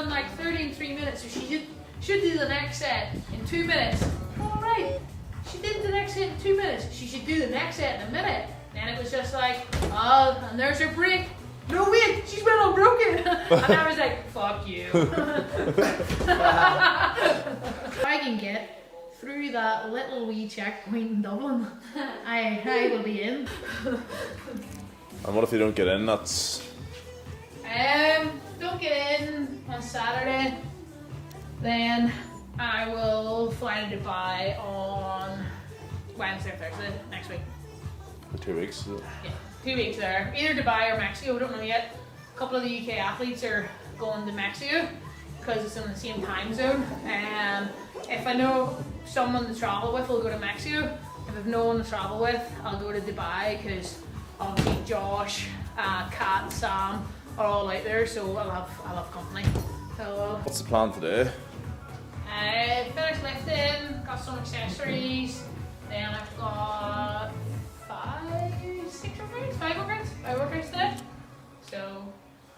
done like 30 in 3 minutes, so she should do the next set in 2 minutes. Alright, she did the next set in 2 minutes, she should do the next set in a minute. Then it was just like, oh, and there's her break. No wait, she's been unbroken. And I was like, fuck you. If I can get through that little wee checkpoint in Dublin, I will be in. And what if you don't get in? That's... Don't get in on Saturday, then I will fly to Dubai on Wednesday or Thursday next week. For 2 weeks, is it? Yeah, 2 weeks there. Either Dubai or Mexico, we don't know yet. A couple of the UK athletes are going to Mexico because it's in the same time zone. If I know someone to travel with, I'll go to Mexico. If I've no one to travel with, I'll go to Dubai because obviously Josh, Kat, Sam are all out there, so I'll have company. So What's the plan today? Finished lifting, got some accessories, then I've got 5 workouts today. So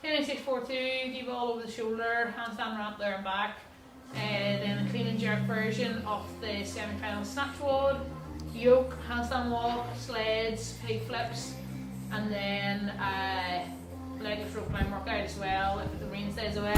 10 6 4 2, deep all over the shoulder, handstand ramp there and back, then a clean and jerk version of the semi-final snatch WOD, yoke, handstand walk, sleds, pig flips, and then leg lift rope climb workout as well if the rain stays away.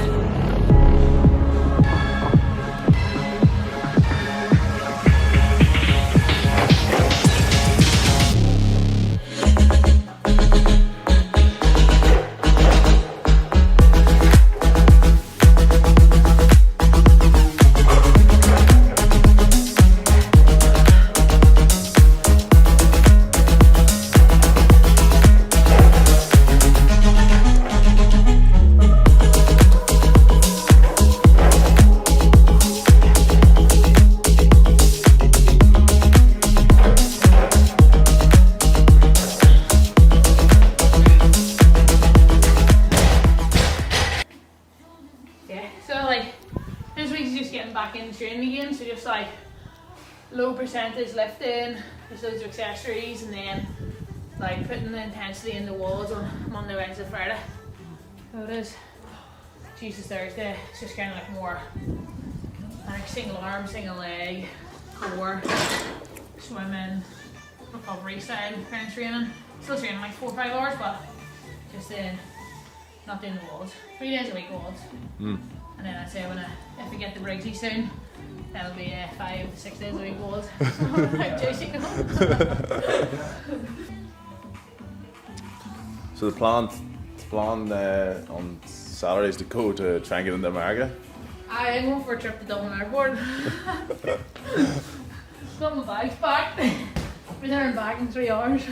Training again, so just like low percentage lifting, just loads of accessories, and then like putting the intensity in the walls on Monday, Wednesday, Friday. So it is Tuesday, Thursday. It's just kind of like more like single arm, single leg, core, swimming, recovery style kind of training. Still training like 4 or 5 hours, but just not doing the walls. 3 days a week walls. And then I say if we get the Briggsy soon, that'll be 5 to 6 days a week walls. So the plan on Saturday is to go to try and get into America? I'm going for a trip to Dublin Airport. Got my bags packed. Return back in 3 hours.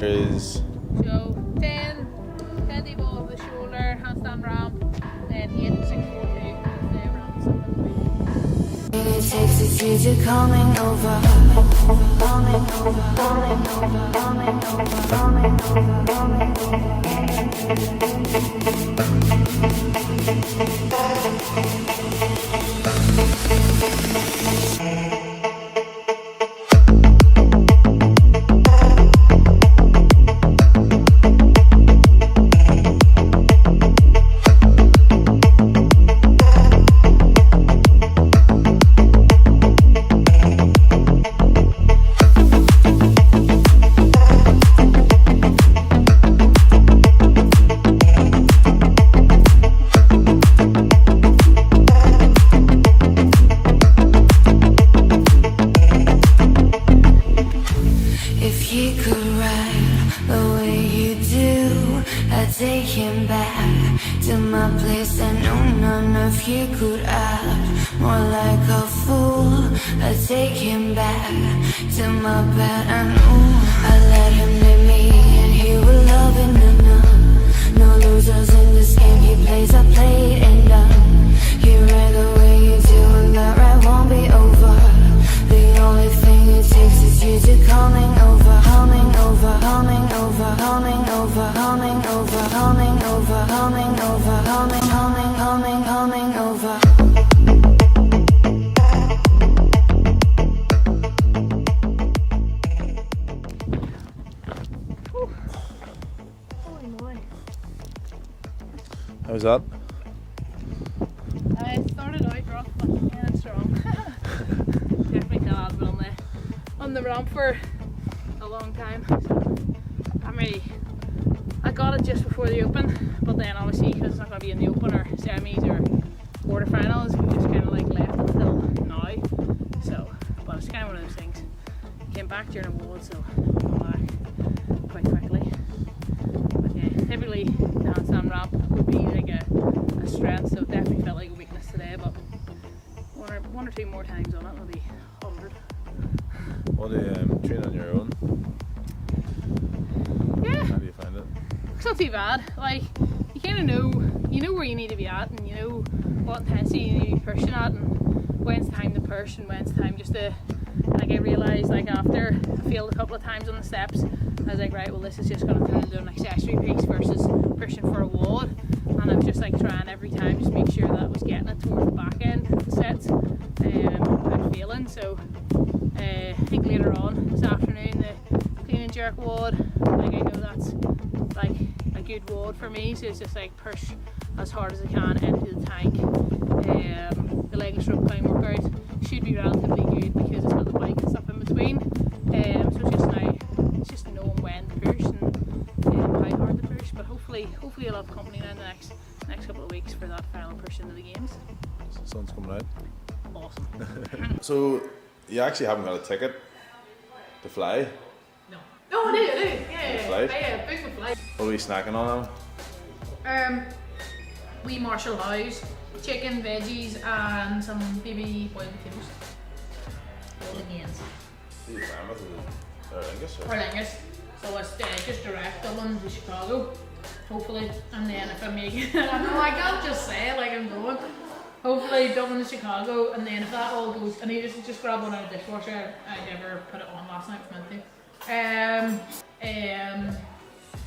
Is so 10 deep ball over the shoulder, handstand ramp, then 8 6 4 2 the ramp. It takes a future coming over, coming over, coming over, coming over, coming him back to my place. I know none of you could act more like a fool. I take him back to my bed. I know I let him leave me, and he will love it. No losers in this game. He plays, I play it, and he read the way you do, and that right won't be over. The only thing it takes is you to coming over, coming over, coming over, coming over, coming over, coming over, coming over, coming over. How's that? I started out rough, but ended strong. Definitely fell out of it on the ramp for a long time. So I got it just before the open, but then obviously because it's not going to be in the open or semis or quarterfinals, we just kind of like left until now. So, but it's kind of one of those things. Came back during a wall, so I'm back quite quickly. But yeah, typically the handstand ramp would be like a strength, so it definitely felt like a weakness today, but one or two more times on it will be 100. What do you train on your own? Yeah. How do you find it? It's not too bad. Like, you kind of know where you need to be at, and you know what intensity you need to be pushing at, and when's the time to push and when's the time just to, like, I realised like after I failed a couple of times on the steps, I was like, right, well this is just going to turn into an accessory piece versus pushing for a wall, and I was just like trying every time just make sure that I was getting it towards the back end of the sets without failing. So I think later on this afternoon the clean and jerk WOD, like I know that's like a good WOD for me, so it's just like push as hard as I can into the tank. The legless rope climb workout should be relatively good because it's got the bike and stuff in between, so it's just knowing when to push and how hard to push, but hopefully I'll have company now in the next couple of weeks for that final push into the games. Sun's coming out. Awesome. So you actually haven't got a ticket to fly? No, I do, yeah. Flight? Yeah, book the flight. What are we snacking on now? We Marshall House, chicken, veggies, and some baby boiled potatoes. All the gains. Or Lingus. So it's just direct Dublin to Chicago, hopefully. And then if I make it, I know I can't just say it like I'm going. Hopefully Dublin to Chicago, and then if that all goes, I need to just grab one out of the dishwasher. I never put it on last night, it was meant to.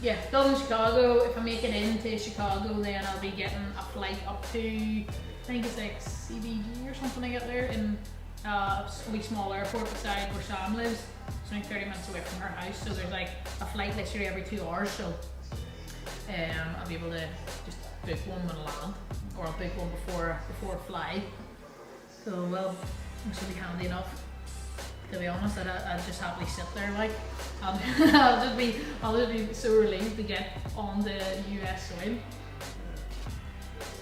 Yeah, Dublin, Chicago. If I make it into Chicago, then I'll be getting a flight up to, I think it's like CBG or something I get there, in a wee small airport beside where Sam lives. It's only 30 minutes away from her house, so there's like a flight literally every 2 hours, so I'll be able to just book one when I land, or I'll book one before I fly. So well, it should be handy enough. To be honest, I'd just happily sit there, like I'll just be so relieved to get on the US soil.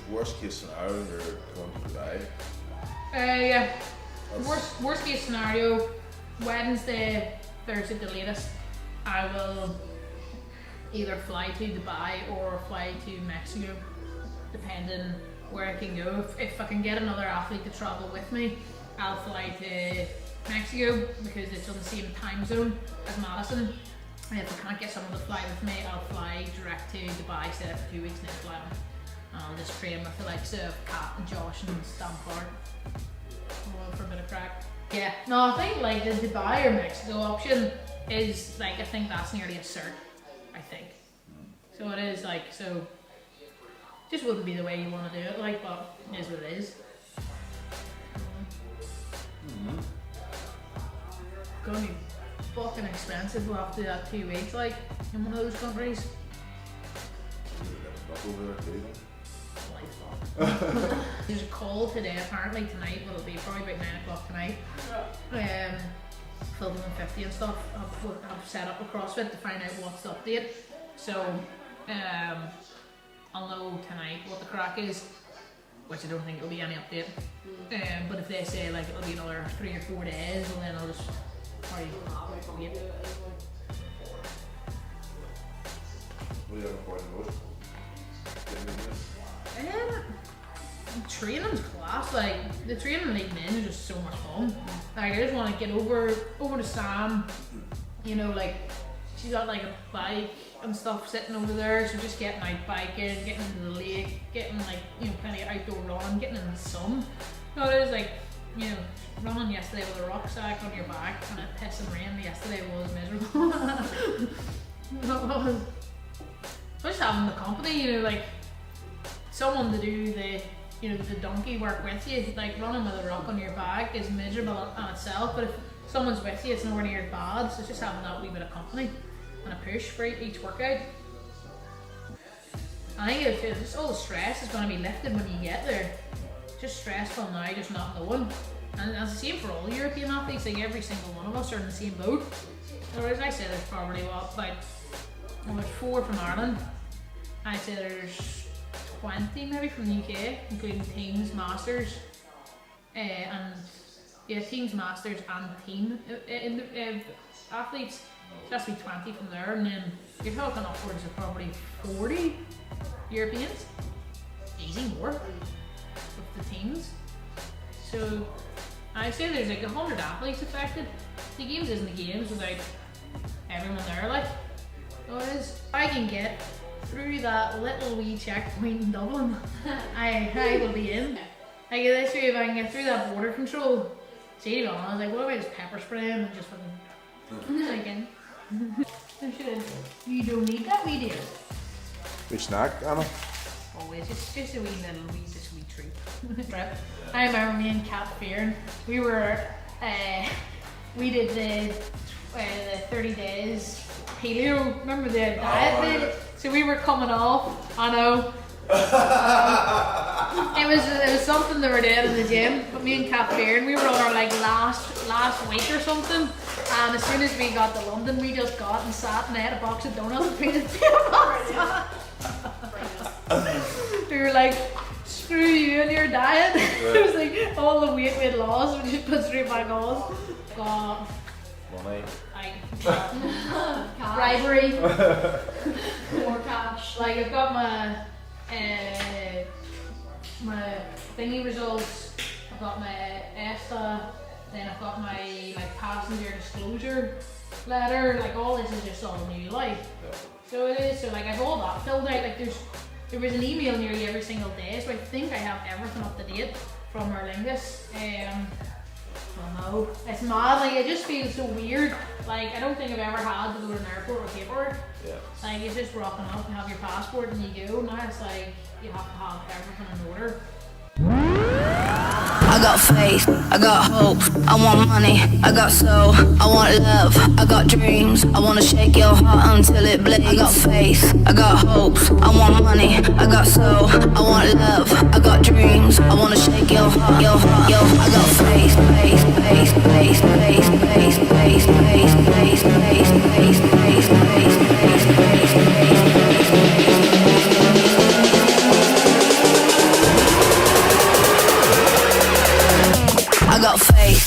Worst case scenario, you're going to Dubai. Yeah. Worst case scenario, Wednesday, Thursday the latest, I will either fly to Dubai or fly to Mexico, depending where I can go. If I can get another athlete to travel with me, I'll fly to Mexico because it's on the same time zone as Madison. And if I can't get someone to fly with me, I'll fly direct to Dubai, stay there for 2 weeks, and then fly on. And I'll just train with the likes of Kat and Josh and Stampard for a bit of crack. Yeah, no, I think like the Dubai or Mexico option is like, I think that's nearly a cert, I think. So it is like, so just wouldn't be the way you want to do it, like, but it is what it is. Gonna be fucking expensive after that 2 weeks, like, in one of those countries. There's a call today, apparently tonight, but it'll be probably about 9 o'clock tonight. Filming 50 and stuff. I've set up a CrossFit to find out what's the update. So I'll know tonight what the crack is, which I don't think it'll be any update. But if they say like it'll be another 3 or 4 days, well then I'll just probably wait. What are you looking for the most? training's class. Like the training leading in is just so much fun. Like I just want to get over to Sam. You know, like she's got like a bike and stuff sitting over there, so just getting out biking, getting into the lake, getting like, you know, kind of outdoor running, getting in the sun. You know, it is like, you know, running yesterday with a rucksack on your back and it pissing rain yesterday was miserable. Just having the company, you know, like someone to do the, you know, the donkey work with you. Like running with a rock on your back is miserable on itself, but if someone's with you, it's nowhere near as bad. So it's just having that wee bit of company and a push for each workout. I think it's just all the stress is going to be lifted when you get there. It's just stressful now, just not knowing. And it's the same for all European athletes. Like every single one of us are in the same boat. So as I said, there's probably about there's 4 from Ireland. I say there's 20 maybe from the UK, including teams, masters, and yeah, teams, masters, and team athletes. So that's be 20 from there, and then you're talking upwards of probably 40 Europeans. Easy more with the teams. So I say there's like 100 athletes affected. The games isn't the games without everyone there, like. So it is. If I can get through that little wee checkpoint in Dublin, I will be in. Like this way, if I can get through that border control, see, to be honest, like what about just pepper spray and just fucking again. You don't need that, we do. Which snack, Anna? Oh, it's just a wee little wee treat. I remember me and Kat Fearon, we were, we did the 30 days paleo, remember the diet thing? So we were coming off, I know. It was something they were doing in the gym, but me and Kat Fearon, we were on our like last week or something, and as soon as we got to London, we just got and sat and ate a box of donuts between the two of us. We were like, screw you and your diet. It was like all the weight we'd lost, we just put straight back on. Got money. Bribery. More cash. Like I've got my thingy results, I've got my ESTA, then I've got my passenger disclosure letter, like all this is just all new life. Yeah. So it is, so like I've all that filled out, like there was an email nearly every single day, so I think I have everything up to date from our lingus. I don't know, it's mad, like it just feels so weird. Like I don't think I've ever had to go to an airport with paperwork. Yeah. Like it's just rocking up and have your passport and you go. Now it's like you have to have everything in order. I got faith, I got hope, I want money, I got soul, I want love, I got dreams, I wanna shake your heart until it bleeds. I got faith, I got hope, I want money, I got soul, I want love, I got dreams, I wanna shake your heart, I got faith, faith, faith, faith, faith, faith, faith, faith, faith, faith, faith, faith, faith, faith, faith. I got faith.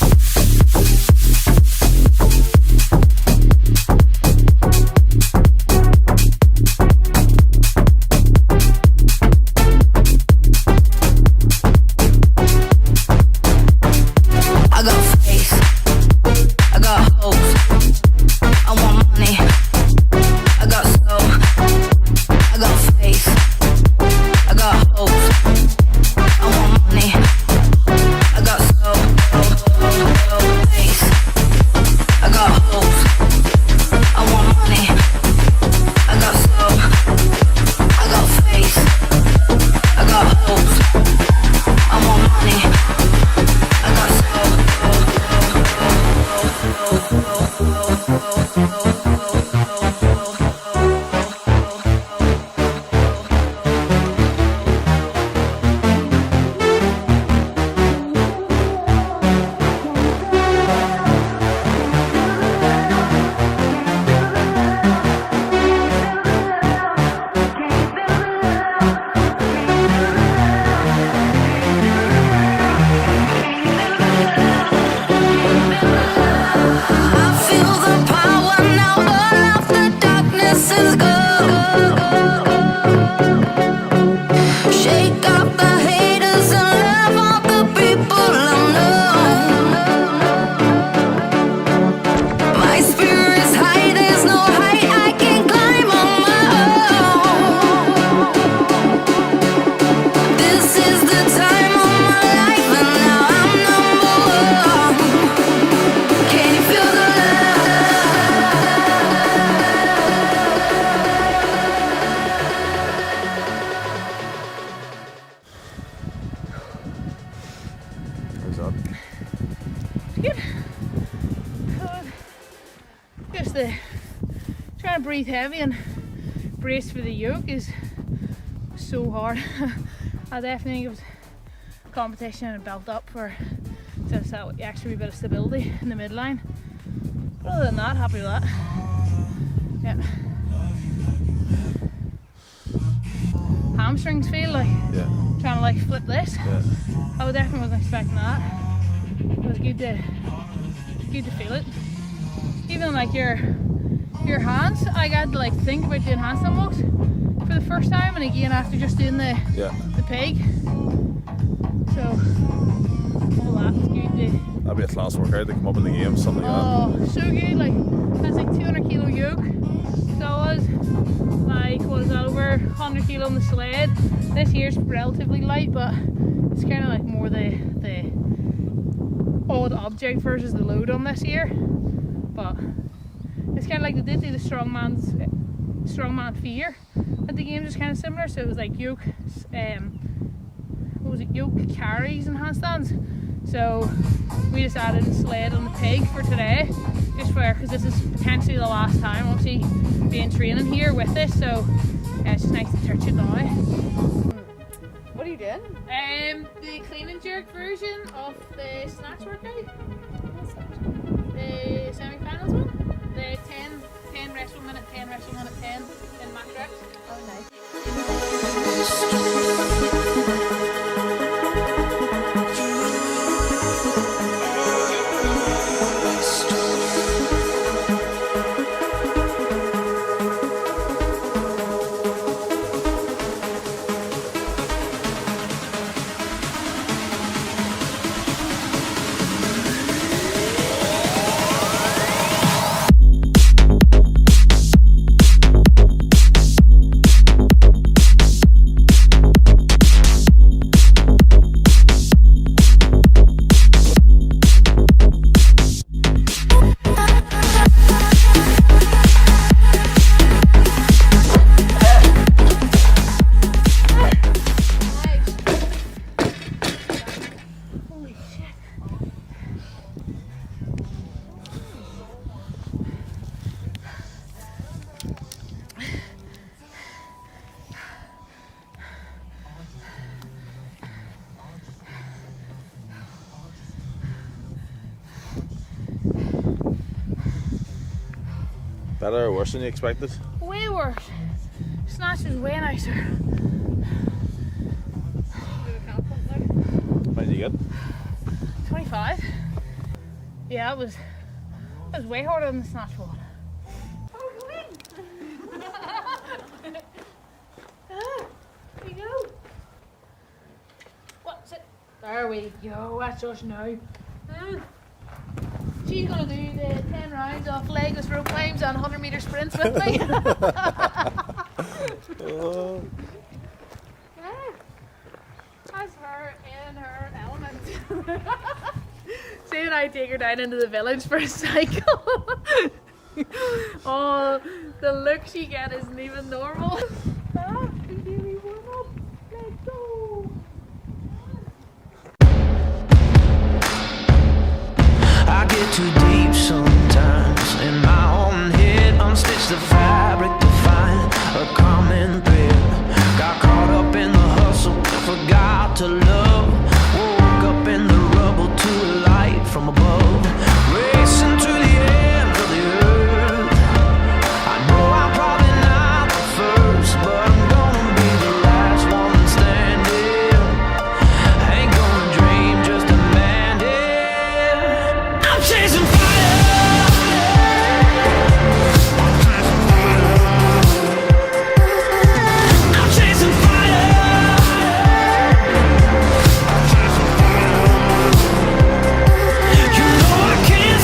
it. Just trying to breathe heavy and brace for the yoke is so hard. I definitely think it was competition and built up for just that actually a bit of stability in the midline. But other than that, happy with that. Yeah. Hamstrings feel like trying to like flip this. Yeah. I definitely wasn't expecting that. It was good to feel it. Even like your hands, I got to like think about doing handstand walks for the first time, and again after just doing the peg. So all that's good to. That'd be a class workout to come up in the games, something like that. Oh, so good! Like that's like 200 kilo yoke. So I was like, what is that, over 100 kilo on the sled. This year's relatively light, but it's kind of like more the odd object versus the load on this year. But it's kind of like they did do the strongman fear at the games, is kind of similar. So it was like yoke, what was it, yoke carries and handstands. So we just added a sled on the peg for today, just for, because this is potentially the last time obviously being training here with this. So it's just nice to touch it now. What are you doing? The clean and jerk version of the snatch workout. The semi-finals one. The 10 rest 1 minute, 10 rest 1 minute, 10 in max reps. Oh, nice. Better or worse than you expected? Way worse. Snatch is way nicer. How did you get? 25. Yeah, it was way harder than the snatch one. There you go. What's it? There we go. That's us now. She's gonna do the 10 rounds of legless rope climbs and 100-meter sprints with me. Yeah. That's her in her element. See, when I take her down into the village for a cycle. Oh, the look she gets isn't even normal. Baby, warm up. Let's go. I get too deep sometimes in my own head. Unstitch the fabric to find a common thread. Got caught up in the hustle, forgot to love. Woke up in the rubble to a light from above. Racing to the end of the earth. I know I'm probably not the first, but I'm gonna be the last one standing. Ain't gonna dream, just demand it. I'm chasing fire. I'm chasing fire. You know I can't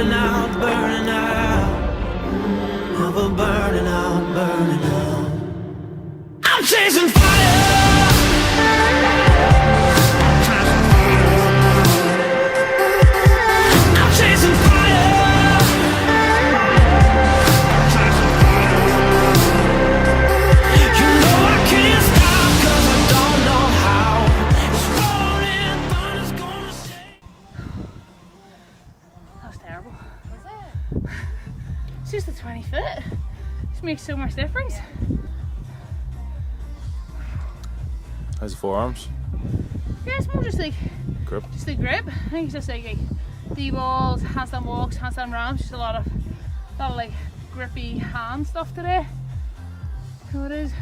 burning out, burning out. Never burning out, burning out. I'm chasing fire. I'm chasing fire. You know I can't stop 'cause I don't know how. It's rolling, thunder's gonna shake. That was terrible. Was it? It's just the 20 foot. Just makes so much difference. How's the forearms? Yeah, it's more just like Grip? just the grip. I think it's just like D-balls, handstand walks, handstand ramps, just a lot of like grippy hand stuff today. So it is.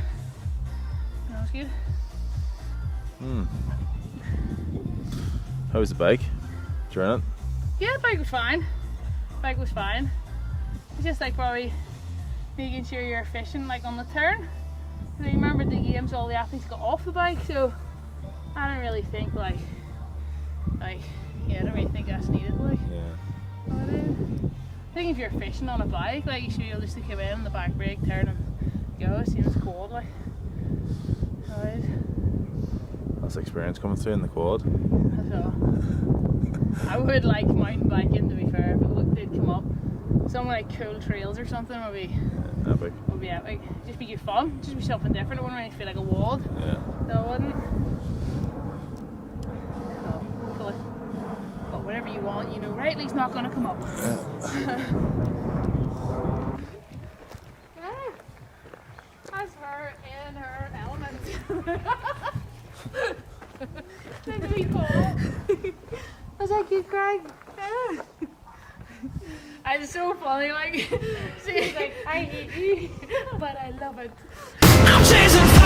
That was good. How was the bike? During it? Yeah, the bike was fine. Bike was fine. It's just like probably making sure you're efficient like on the turn. I remember the games, all the athletes got off the bike, so I don't really think like yeah, I don't really think that's needed like. Yeah. But, I think if you're efficient on a bike, like you should be able just to come in on the back brake, turn and go. It seems cold like. Right. That's experience coming through in the quad. So I would like mountain biking, to be fair, if it did come up. Some like cool trails or something would be Epic. epic. Just be good fun, just be something different. I wouldn't really feel like a walled. Yeah. So I wouldn't. So hopefully. But whatever you want, you know, Riley's not gonna come up. That's her in her element. Thanks to be Paul. Was that cute, Craig? It's so funny, like, she's like, I hate you, but I love it. I'm chasing fire.